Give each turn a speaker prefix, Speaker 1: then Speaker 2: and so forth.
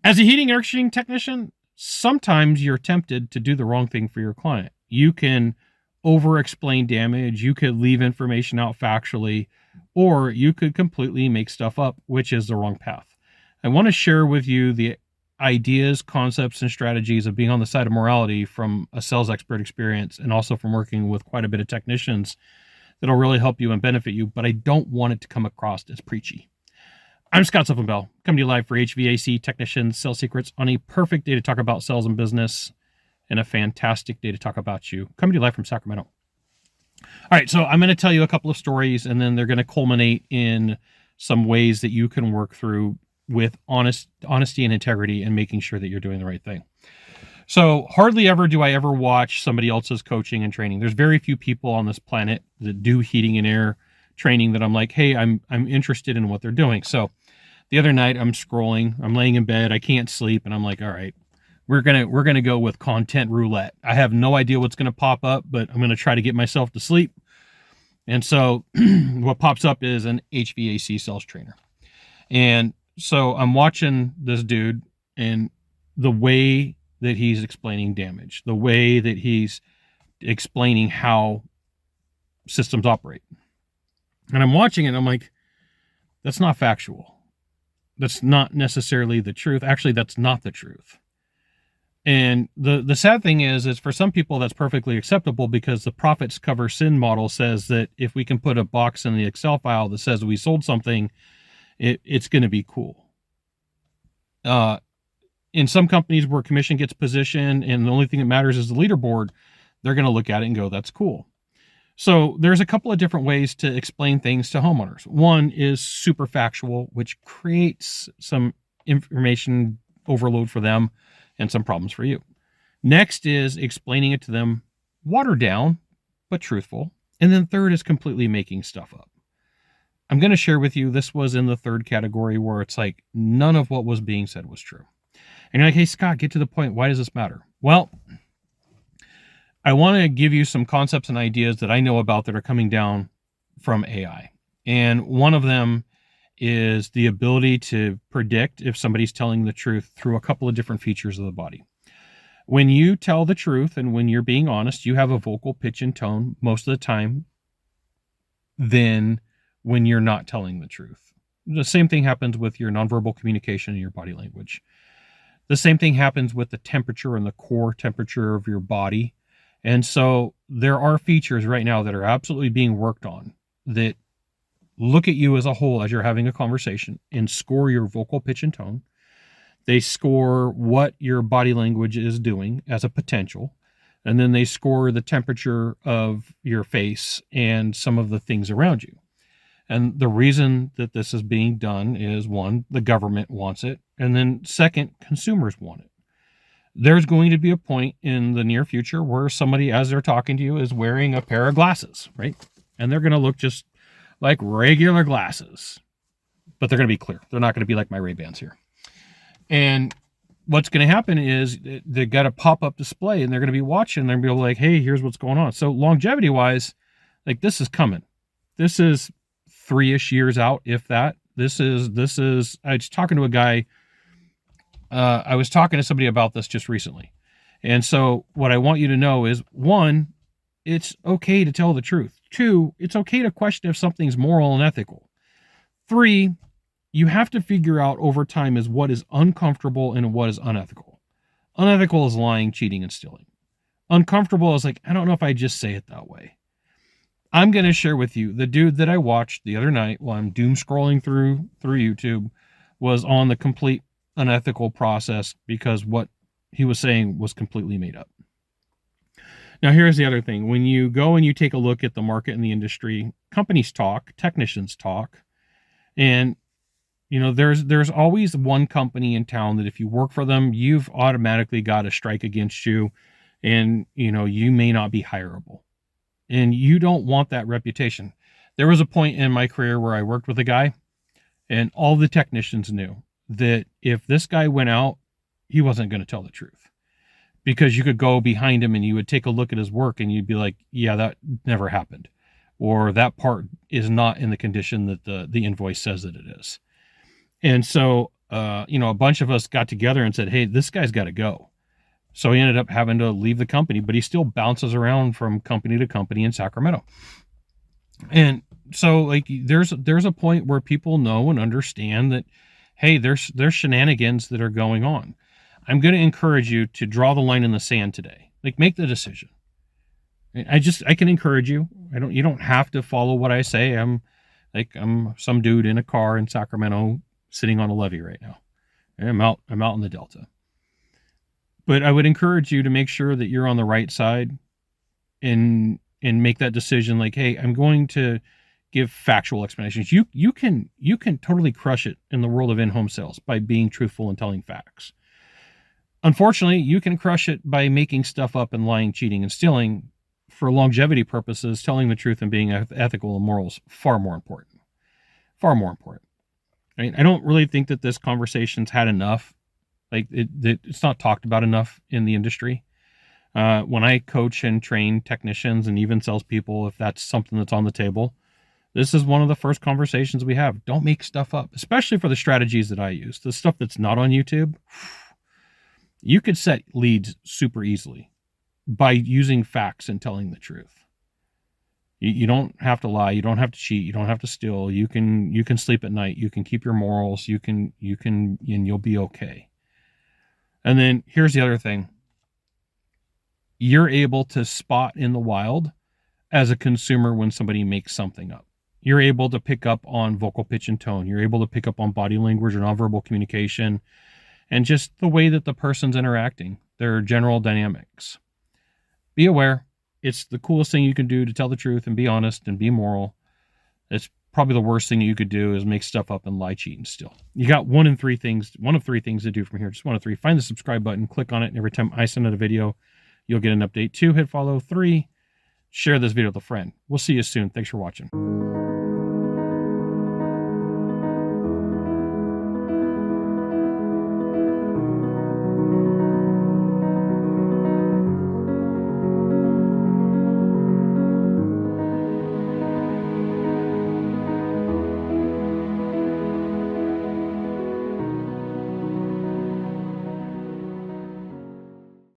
Speaker 1: As a heating and air conditioning technician, sometimes you're tempted to do the wrong thing for your client. You can over-explain damage, you could leave information out factually, or you could completely make stuff up, which is the wrong path. I want to share with you the ideas, concepts, and strategies of being on the side of morality from a sales expert experience and also from working with quite a bit of technicians that'll really help you and benefit you, but I don't want it to come across as preachy. I'm Scott Bell, coming to you live for HVAC Technicians Sales Secrets on a perfect day to talk about sales and business and a fantastic day to talk about you. Coming to you live from Sacramento. All right, so I'm going to tell you a couple of stories, and then they're going to culminate in some ways that you can work through with honesty and integrity and making sure that you're doing the right thing. So hardly ever do I ever watch somebody else's coaching and training. There's very few people on this planet that do heating and air training that I'm like, hey, I'm interested in what they're doing. So the other night I'm scrolling, I'm laying in bed, I can't sleep, and I'm like, all right, we're gonna go with content roulette. I have no idea what's gonna pop up, but I'm gonna try to get myself to sleep. And so what pops up is an HVAC sales trainer. And so I'm watching this dude and the way that he's explaining damage, the way that he's explaining how systems operate. And I'm watching it and I'm like, that's not factual. That's not necessarily the truth. Actually, that's not the truth. And the sad thing is for some people that's perfectly acceptable because the profits cover sin model says that if we can put a box in the Excel file that says we sold something, it's going to be cool. In some companies where commission gets positioned and the only thing that matters is the leaderboard, they're going to look at it and go, that's cool. So there's a couple of different ways to explain things to homeowners. One is super factual, which creates some information overload for them and some problems for you. Next is explaining it to them watered down, but truthful. And then third is completely making stuff up. I'm going to share with you, this was in the third category where it's like none of what was being said was true. And you're like, hey, Scott, get to the point. Why does this matter? Well, I want to give you some concepts and ideas that I know about that are coming down from AI. And one of them is the ability to predict if somebody's telling the truth through a couple of different features of the body. When you tell the truth and when you're being honest, you have a vocal pitch and tone most of the time than when you're not telling the truth. The same thing happens with your nonverbal communication and your body language. The same thing happens with the temperature and the core temperature of your body. And so there are features right now that are absolutely being worked on that look at you as a whole as you're having a conversation and score your vocal pitch and tone. They score what your body language is doing as a potential. And then they score the temperature of your face and some of the things around you. And the reason that this is being done is one, the government wants it. And then second, consumers want it. There's going to be a point in the near future where somebody, as they're talking to you, is wearing a pair of glasses, right? And they're going to look just like regular glasses, but they're going to be clear. They're not going to be like my Ray-Bans here. And what's going to happen is they got a pop-up display and they're going to be watching. They're going to be like, hey, here's what's going on. So longevity-wise, like this is coming. This is 3-ish years out, if that. This is, I was talking to a guy. I was talking to somebody about this just recently. And so what I want you to know is, one, it's okay to tell the truth. Two, it's okay to question if something's moral and ethical. Three, you have to figure out over time is what is uncomfortable and what is unethical. Unethical is lying, cheating, and stealing. Uncomfortable is like, I don't know if I just say it that way. I'm going to share with you the dude that I watched the other night while I'm doom scrolling through YouTube was on the complete unethical process because what he was saying was completely made up. Now, here's the other thing. When you go and you take a look at the market and the industry, companies talk, technicians talk, and you know, there's always one company in town that if you work for them, you've automatically got a strike against you, and you know, you may not be hireable. And you don't want that reputation. There was a point in my career where I worked with a guy, and all the technicians knew that if this guy went out, he wasn't going to tell the truth. Because you could go behind him and you would take a look at his work and you'd be like, yeah, that never happened. Or that part is not in the condition that the invoice says that it is. And so a bunch of us got together and said, hey, this guy's got to go. So he ended up having to leave the company, but he still bounces around from company to company in Sacramento. And so like there's a point where people know and understand that, hey, there's shenanigans that are going on. I'm going to encourage you to draw the line in the sand today. Like, make the decision. I can encourage you. You don't have to follow what I say. I'm some dude in a car in Sacramento sitting on a levee right now. And I'm out in the Delta. But I would encourage you to make sure that you're on the right side and make that decision. Like, hey, I'm going to give factual explanations. You can totally crush it in the world of in-home sales by being truthful and telling facts. Unfortunately, you can crush it by making stuff up and lying, cheating, and stealing. For longevity purposes, telling the truth and being ethical and moral is far more important. Far more important. I don't really think that this conversation's had enough. Like, it's not talked about enough in the industry. When I coach and train technicians and even salespeople, if that's something that's on the table, this is one of the first conversations we have. Don't make stuff up, especially for the strategies that I use. The stuff that's not on YouTube, you could set leads super easily by using facts and telling the truth. You don't have to lie. You don't have to cheat. You don't have to steal. You can sleep at night. You can keep your morals. And you'll be okay. And then here's the other thing. You're able to spot in the wild as a consumer when somebody makes something up. You're able to pick up on vocal pitch and tone. You're able to pick up on body language or nonverbal communication and just the way that the person's interacting, their general dynamics. Be aware. It's the coolest thing you can do to tell the truth and be honest and be moral. It's probably the worst thing you could do is make stuff up and lie, cheat, and steal. You got one of three things to do from here. Just one of three. Find the subscribe button, click on it, and every time I send out a video, you'll get an update. 2, hit follow. 3, share this video with a friend. We'll see you soon. Thanks for watching.